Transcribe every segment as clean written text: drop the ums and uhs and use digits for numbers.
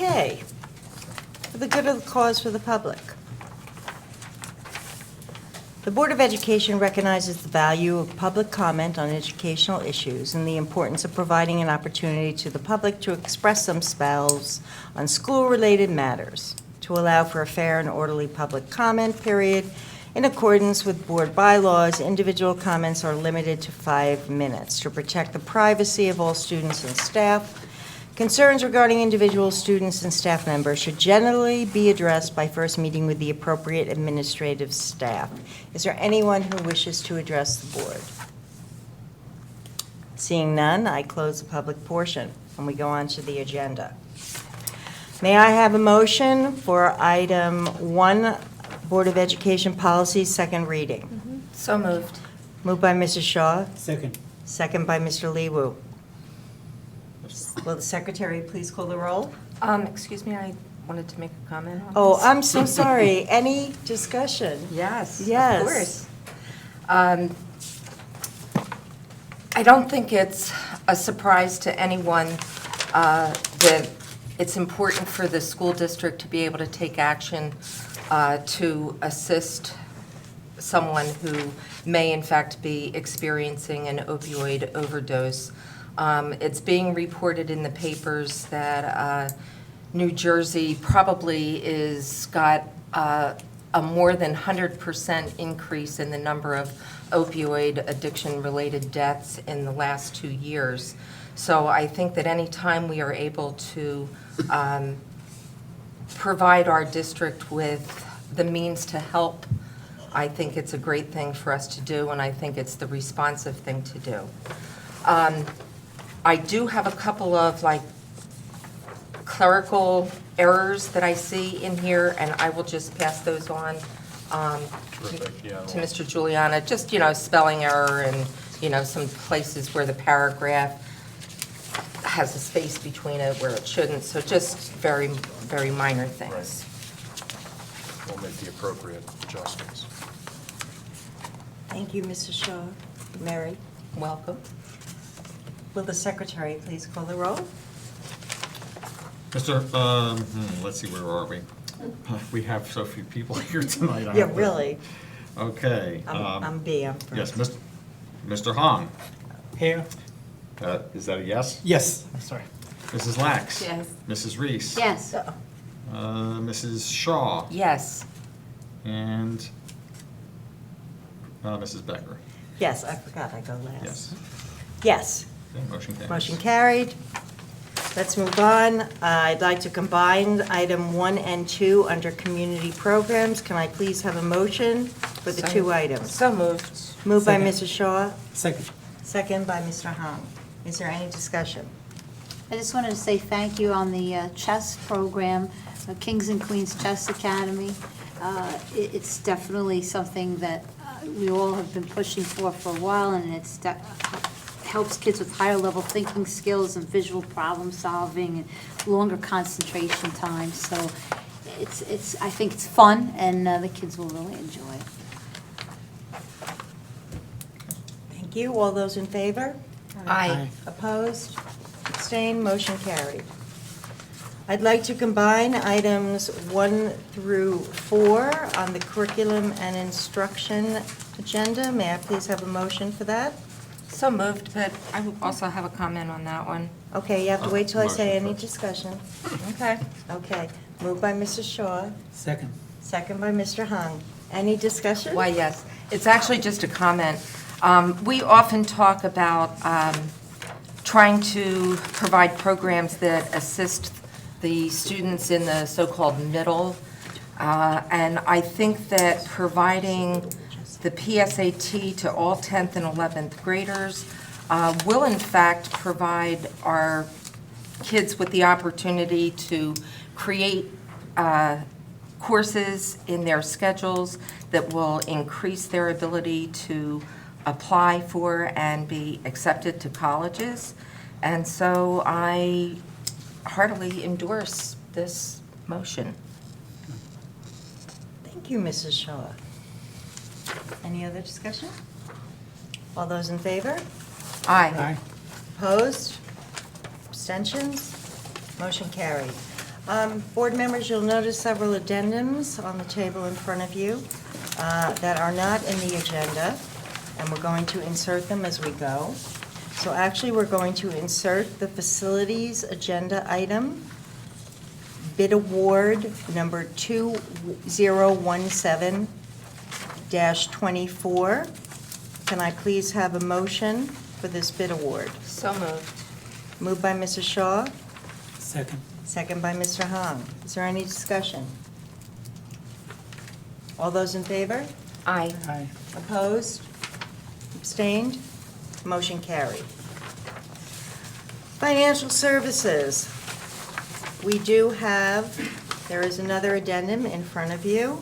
Okay. For the good of the cause for the public. The Board of Education recognizes the value of public comment on educational issues and the importance of providing an opportunity to the public to express themselves on school-related matters. To allow for a fair and orderly public comment period, in accordance with board bylaws, individual comments are limited to 5 minutes. To protect the privacy of all students and staff, concerns regarding individual students and staff members should generally be addressed by first meeting with the appropriate administrative staff. Is there anyone who wishes to address the board? Seeing none, I close the public portion, and we go on to the agenda. May I have a motion for item 1, Board of Education Policy, second reading? So moved. Moved by Mrs. Shaw, Second. second by Mr. Leewu. Will the secretary please call the roll? Excuse me, I wanted to make a comment on Oh, this. I'm so sorry. Any discussion? Yes, Yes. of course. I don't think it's a surprise to anyone that it's important for the school district to be able to take action to assist someone who may in fact be experiencing an opioid overdose. It's being reported in the papers that New Jersey probably is got a more than 100% increase in the number of opioid addiction-related deaths in the last 2 years. So I think that any time we are able to provide our district with the means to help, I think it's a great thing for us to do, and I think it's the responsive thing to do. I do have a couple of clerical errors that I see in here, and I will just pass those on to Mr. Juliana. Just, spelling error and, some places where the paragraph has a space between it where it shouldn't. So just very, very minor things. We'll make the appropriate adjustments. Thank you, Mrs. Shaw. Mary, Welcome. will the secretary please call the roll? Let's see, where are we? We have so few people here tonight. Yeah, really. Okay. I'm B, I'm Yes, first. Mr. Hahn. Here. Is that a yes? Yes. I'm sorry. Mrs. Lax? Yes. Mrs. Reese? Yes. Mrs. Shaw? Yes. And Mrs. Becker? Yes, I forgot, I go last. Yes. Yes, Okay, motion carries. motion carried. Let's move on. I'd like to combine item 1 and 2 under community programs. Can I please have a motion for the 2 items? So moved. Moved by Second. Mrs. Shaw, Second. second by Mr. Hahn. Is there any discussion? I just wanted to say thank you on the chess program, Kings and Queens Chess Academy. It's definitely something that we all have been pushing for a while, and it's helps kids with higher level thinking skills and visual problem solving and longer concentration time. So I think it's fun, and the kids will really enjoy it. Thank you. All those in favor? Aye. Opposed? Abstained? Motion carried. I'd like to combine items 1 through 4 on the curriculum and instruction agenda. May I please have a motion for that? So moved, but I also have a comment on that one. Okay, you have to wait till I say Motion any first. discussion. Okay. Okay. Moved by Mrs. Shaw, Second. second by Mr. Hung. Any discussion? Why, yes. It's actually just a comment. We often talk about trying to provide programs that assist the students in the so-called middle. And I think that providing the PSAT to all 10th and 11th graders will in fact provide our kids with the opportunity to create courses in their schedules that will increase their ability to apply for and be accepted to colleges. And so I heartily endorse this motion. Thank you, Mrs. Shaw. Any other discussion? All those in favor? Aye. Opposed? Abstentions? Motion carried. Board members, you'll notice several addendums on the table in front of you that are not in the agenda, and we're going to insert them as we go. So actually, we're going to insert the facilities agenda item, bid award number 2017-24. Can I please have a motion for this bid award? So moved. Moved by Mrs. Shaw, Second. second by Mr. Hong. Is there any discussion? All those in favor? Aye. Aye. Opposed? Abstained? Motion carried. Financial services. We do have, there is another addendum in front of you.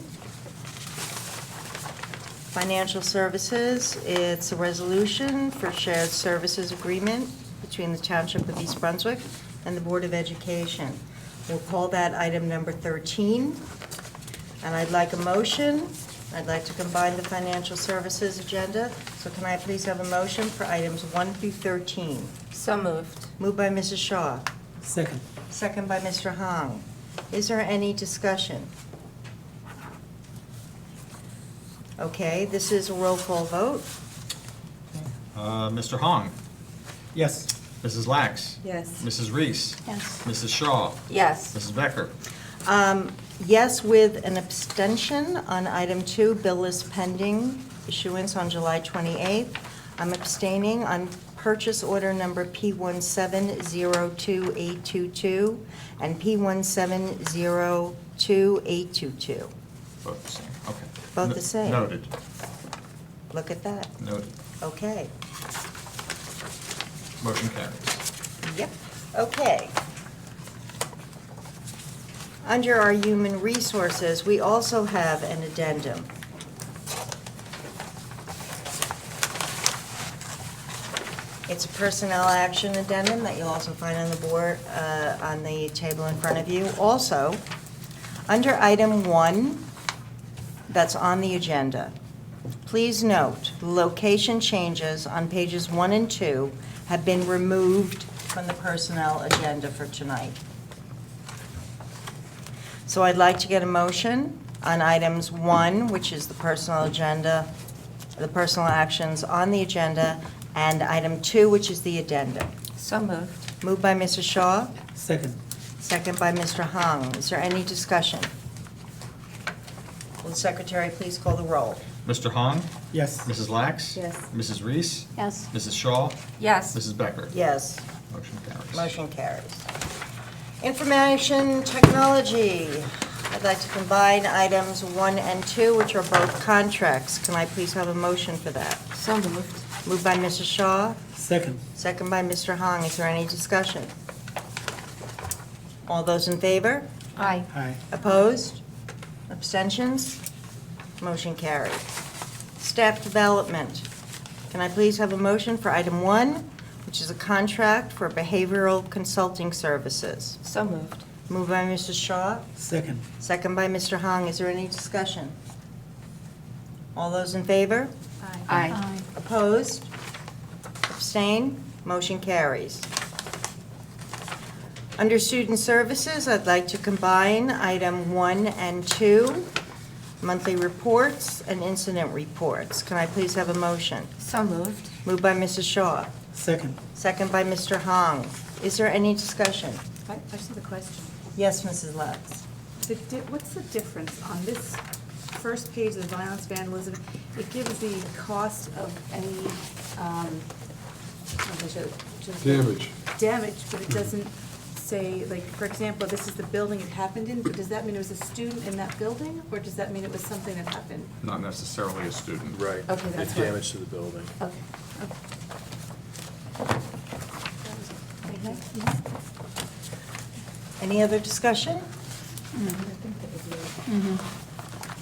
Financial services, it's a resolution for shared services agreement between the Township of East Brunswick and the Board of Education. We'll call that item number 13. And I'd like a motion. I'd like to combine the financial services agenda. So can I please have a motion for items 1 through 13? So moved. Moved by Mrs. Shaw, Second. second by Mr. Hong. Is there any discussion? Okay, this is a roll call vote. Mr. Hong, Yes. Mrs. Lax, Yes. Mrs. Reese, Yes. Mrs. Shaw, Yes. Mrs. Becker. Yes, with an abstention on item 2, bill list pending issuance on July 28th. I'm abstaining on purchase order number P1702822 and P1702822. Both the same, okay. Both the same. Noted, Look at that. noted. Okay. Motion carries. Yep, okay. Under our human resources, we also have an addendum. It's a personnel action addendum that you'll also find on the board, on the table in front of you. Also, under item 1, that's on the agenda, please note, the location changes on pages 1 and 2 have been removed from the personnel agenda for tonight. So I'd like to get a motion on items 1, which is the personal agenda, the personal actions on the agenda, and item 2, which is the addendum. So moved. Moved by Mrs. Shaw, Second. second by Mr. Hong. Is there any discussion? Will the secretary please call the roll? Mr. Hong, Yes. Mrs. Lax. Yes. Mrs. Reese, Yes. Mrs. Shaw, Yes. Mrs. Becker. Yes. Motion carries. Motion carries. Information technology. I'd like to combine items 1 and 2, which are both contracts. Can I please have a motion for that? So moved. Moved by Mrs. Shaw, Second. second by Mr. Hong. Is there any discussion? All those in favor? Aye. Aye. Opposed? Abstentions? Motion carried. Staff development. Can I please have a motion for item 1, which is a contract for behavioral consulting services? So moved. Moved by Mrs. Shaw, Second. second by Mr. Hong. Is there any discussion? All those in favor? Aye. Opposed? Abstain? Motion carries. Under student services, I'd like to combine item 1 and 2, monthly reports and incident reports. Can I please have a motion? So moved. Moved by Mrs. Shaw, Second. second by Mr. Hong. Is there any discussion? I just have a question. Yes, Mrs. Lutz. What's the difference on this first page of violence, vandalism? It gives the cost of any, damage, but it doesn't say, like, for example, this is the building it happened in, but does that mean it was a student in that building? Or does that mean it was something that happened? Not necessarily a student. Right. Okay, that's It's what- damage to the building. Okay. Any other discussion?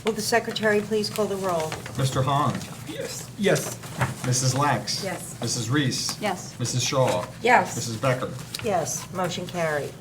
Will the secretary please call the roll? Mr. Hong, Yes. Yes. Mrs. Lax. Yes. Mrs. Reese. Yes. Mrs. Shaw. Yes. Mrs. Becker. Yes, motion carried.